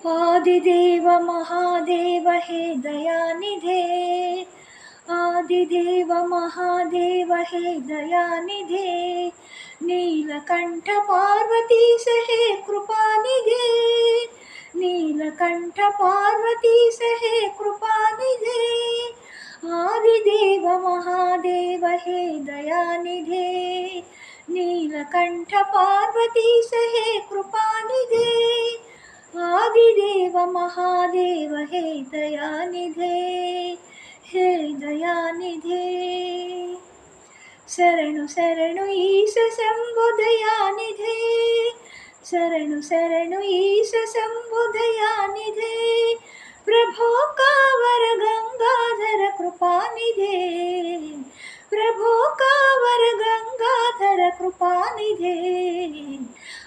आदिदेव महादेव हे दयानिधे। आदिदेव महादेव हे दयानिधे। नीलकंठ पार्वतीश हे कृपानिधे। नीलकंठ पार्वतीश हे कृपानिधे। आदिदेव महादेव हे दयानिधे। नीलकंठ पार्वतीश हे कृपानिधे। आदिदेव महादेव हे दयानिधे। हे दयानिधे। शरणु शरणु ईश शंभो दयानिधे। शरणु शरणु ईश शंभो दयानिधे। प्रभो कावर गंगाधर कृपानिधे। प्रभो कावर गंगाधर कृपानिधे।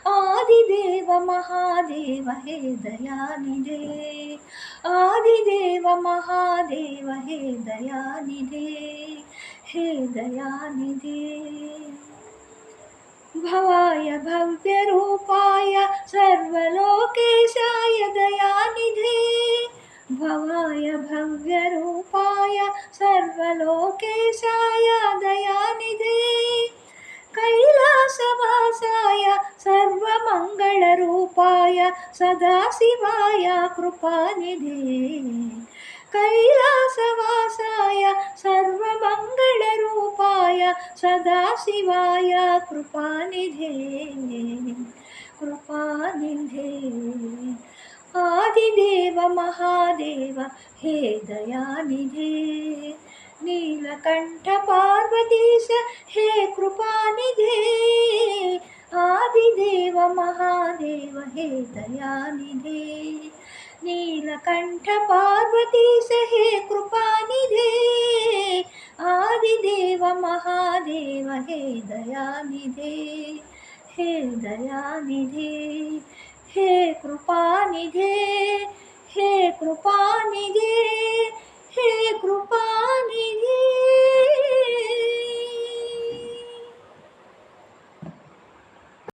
आदिदेव महादेव हे दयानिधे। आदिदेव महादेव हे दयानिधे। हे दयानिधे। भवाय भव्यरूपाय सर्वलोकेशाय दयानिधे। भवाय भव्यरूपाय सर्वलोकेशाय दयानिधे। कैलासवासाय सर्वमङ्गलरूपाय सदाशिवाय कृपानिधे। कैलासवासाय सर्वमङ्गलरूपाय सदाशिवाय कृपानिधे। कृपानिधे। आदिदेव महादेव हे दयानिधे। नीलकंठ पार्वतीश हे कृपानिधे। आदिदेव महादेव हे दयानिधे। नीलकंठ पार्वतीश हे कृपानिधे। आदिदेव महादेव हे दयानिधे। हे दयानिधे। हे कृपानिधे। हे कृपानिधे। हे कृपानिधे।